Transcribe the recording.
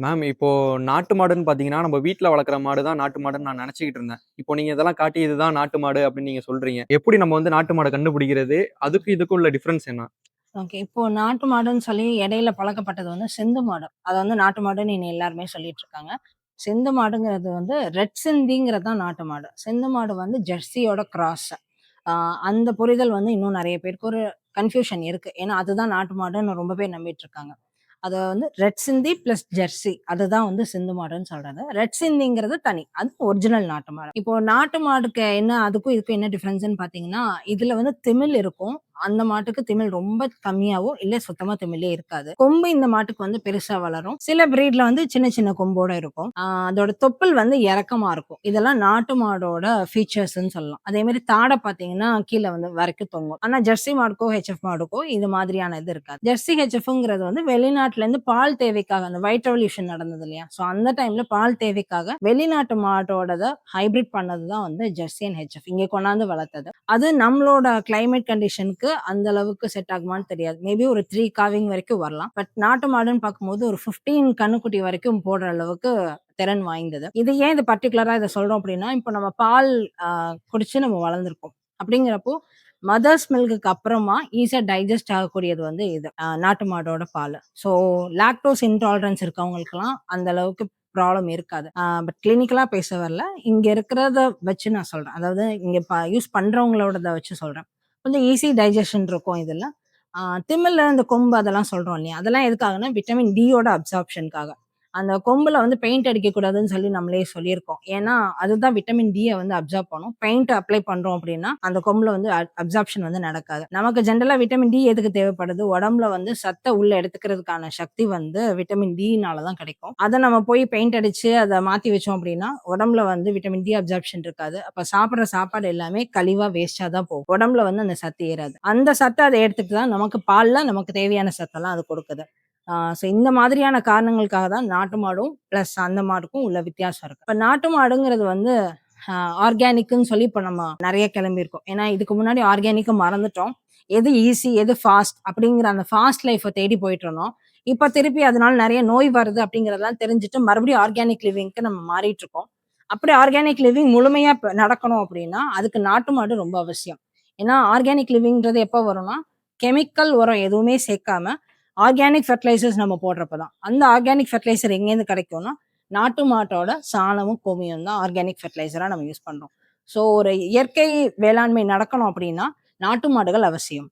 Ma'am, இப்போ நாட்டு மாடுன்னு பார்த்தீங்கன்னா, நம்ம வீட்ல வளர்க்குற மாடு தான் நாட்டு மாடுன்னு நான் நெனச்சுக்கிட்டு இருந்தேன். இப்போ நீங்க இதெல்லாம் காட்டி இதுதான் நாட்டு மாடு அப்படின்னு நீங்க சொல்றீங்க. எப்படி நம்ம வந்து நாட்டு மாட கண்டுபிடிக்கிறது? அதுக்கும் இதுக்கும் உள்ள டிஃபரன்ஸ் என்ன? ஓகே. இப்போ நாட்டு மாடுன்னு சொல்லி இடையில பழக்கப்பட்டது வந்து சிந்து மாடு. அத வந்து நாட்டு மாடுன்னு இன்னி எல்லாருமே சொல்லிட்டு இருக்காங்க. சிந்து மாடுங்கிறது வந்து ரெட் சிந்திங்கிறது தான் நாட்டு மாடு. சிந்து மாடு வந்து ஜெர்சியோட கிராஸ். ஆ அந்த புரிதல் வந்து இன்னும் நெறைய பேருக்கு ஒரு கன்ஃப்யூஷன் இருக்கு. ஏன்னா, அதுதான் நாட்டு மாடுன்னு ரொம்ப பேர் நம்பிட்டு இருக்காங்க. அத வந்து ரெட் சிந்தி பிளஸ் ஜெர்சி அதுதான் வந்து சிந்து மாடுன்னு சொல்றது. ரெட் சிந்திங்கிறது தனி. அது ஒரிஜினல் நாட்டு மாடு. இப்போ நாட்டு மாடுக்கு என்ன அதுக்கும் இதுக்கும் என்ன டிஃபரன்ஸ்ன்னு பார்த்தீங்கன்னா, இதுல வந்து திமில் இருக்கும். அந்த மாட்டுக்கு திமில் ரொம்ப கம்மியாவோ, இல்ல சுத்தமா திமிலே இருக்காது. கொம்பு இந்த மாட்டுக்கு வந்து பெருசா வளரும். சில பிரீட்ல வந்து சின்ன சின்ன கொம்போட இருக்கும். அதோட தொப்புள் வந்து இறக்கமா இருக்கும். இதெல்லாம் நாட்டு மாடோட ஃபீச்சர்ஸ்ன்னு சொல்லலாம். அதே மாரி தாடை பார்த்தீங்கன்னா, கீழ வந்து வரைக்கும் தொங்கும். ஆனா ஜெர்சி மாடுக்கோ, ஹெச்எஃப் மாடுக்கோ இது மாதிரியான இது இருக்காது. ஜெர்சி ஹெச்எஃப்ங்கிறது வந்து வெளிநாட்டுல இருந்து பால் தேவைக்காக அந்த ஒயிட் ரெவல்யூஷன் நடந்தது இல்லையா? ஸோ அந்த டைம்ல பால் தேவைக்காக வெளிநாட்டு மாட்டோடத ஹைபிரிட் பண்ணது தான் வந்து ஜெர்சி அண்ட் ஹெச்எஃப். இங்க கொண்டாந்து வளர்த்தது. அது நம்மளோட கிளைமேட் கண்டிஷனுக்கு அந்த அளவுக்கு செட் ஆகுமான்னு தெரியாது. மேபி ஒரு 3 காவிங் வரைக்கும் வரலாம். பட் நாட்டு மாடுன்னு பார்க்கும்போது ஒரு 15 கன்னுக்குட்டி வரைக்கும் போடுற அளவுக்கு திறன் வாய்ந்தது. இது ஏன் இது பர்ட்டிகுலரா இத சொல்றோம் அப்படின்னா, இப்ப நம்ம பால் அ குடிச்சு நம்ம வளர்ந்துருக்கோம். அப்படிங்கிறப்போ மதர்ஸ் மில்க்குக்கு அப்புறமா ஈஸியா டைஜஸ்ட் ஆகக்கூடியது வந்து இது. நாட்டு மாடோட பாலு. ஸோ லாக்டோஸ் இன்டாலரன்ஸ் இருக்கவங்களுக்கெல்லாம் அந்த அளவுக்கு ப்ராப்ளம் இருக்காது. பட் கிளினிக்கலா பேச வரல. இங்க இருக்கிறத வச்சு நான் சொல்றேன். அதாவது இங்க யூஸ் பண்றவங்களோடத வச்சு சொல்றேன். கொஞ்சம் ஈஸி டைஜஷன் இருக்கும் இதுல. ஆ திமில்ல இந்த கொம்பு அதெல்லாம் சொல்றோம் இல்லையா? அதெல்லாம் எதுக்காகன்னா, விட்டமின் டி யோட அப்சார்ப்ஷனுக்காக. அந்த கொம்புல வந்து பெயிண்ட் அடிக்கக்கூடாதுன்னு சொல்லி நம்மளே சொல்லியிருக்கோம். ஏன்னா, அதுதான் விட்டமின் டி ய வந்து அப்சார்ப் பண்ணும். பெயிண்ட் அப்ளை பண்றோம் அப்படின்னா, அந்த கொம்புல வந்து அப்சார்ப்ஷன் வந்து நடக்காது. நமக்கு ஜெனரலா விட்டமின் டி எதுக்கு தேவைப்படுது? உடம்புல வந்து சத்த உள்ள எடுத்துக்கிறதுக்கான சக்தி வந்து விட்டமின் டினால தான் கிடைக்கும். அத நம்ம போய் பெயிண்ட் அடிச்சு அத மாத்தி வச்சோம் அப்படின்னா, உடம்புல வந்து விட்டமின் டி அப்சார்ப்ஷன் இருக்காது. அப்ப சாப்பிடுற சாப்பாடு எல்லாமே கழிவா, வேஸ்ட்டா தான் போகும். உடம்புல வந்து அந்த சத்து ஏறாது. அந்த சத்த அத எடுத்துட்டு தான் நமக்கு பால்ல நமக்கு தேவையான சத்தெல்லாம் அது கொடுக்குது. ஸோ இந்த மாதிரியான காரணங்களுக்காக தான் நாட்டு மாடும், பிளஸ் அந்த மாடுக்கும் உள்ள வித்தியாசம் இருக்கு. இப்ப நாட்டு மாடுங்கிறது வந்து ஆர்கானிக்ன்னு சொல்லி இப்ப நம்ம நெறைய கிளம்பியிருக்கோம். ஏன்னா இதுக்கு முன்னாடி ஆர்கானிக்க மறந்துட்டோம். எது ஈஸி, எது ஃபாஸ்ட் அப்படிங்கிற அந்த ஃபாஸ்ட் லைஃப்ப தேடி போயிட்டுருந்தோம். இப்ப திருப்பி அதனால நெறைய நோய் வருது அப்படிங்கிறதெல்லாம் தெரிஞ்சுட்டு மறுபடியும் ஆர்கானிக் லிவிங்க்கு நம்ம மாறிட்டு இருக்கோம். அப்படி ஆர்கானிக் லிவிங் முழுமையா நடக்கணும் அப்படின்னா, அதுக்கு நாட்டு மாடு ரொம்ப அவசியம். ஏன்னா ஆர்கானிக் லிவிங்ன்றது எப்ப வரும்னா, கெமிக்கல் உரம் எதுவுமே சேர்க்காம ஆர்கானிக் ஃபெர்டிலைசர்ஸ் நம்ம போடுறப்ப தான். அந்த ஆர்கானிக் ஃபெர்டிலைசர் எங்கேருந்து கிடைக்கும்னா, நாட்டு மாட்டோட சாணமும், கோமியம் தான் ஆர்கானிக் ஃபெர்டிலைசரா நம்ம யூஸ் பண்றோம். ஸோ ஒரு இயற்கை வேளாண்மை நடக்கணும் அப்படின்னா, நாட்டு மாடுகள் அவசியம்.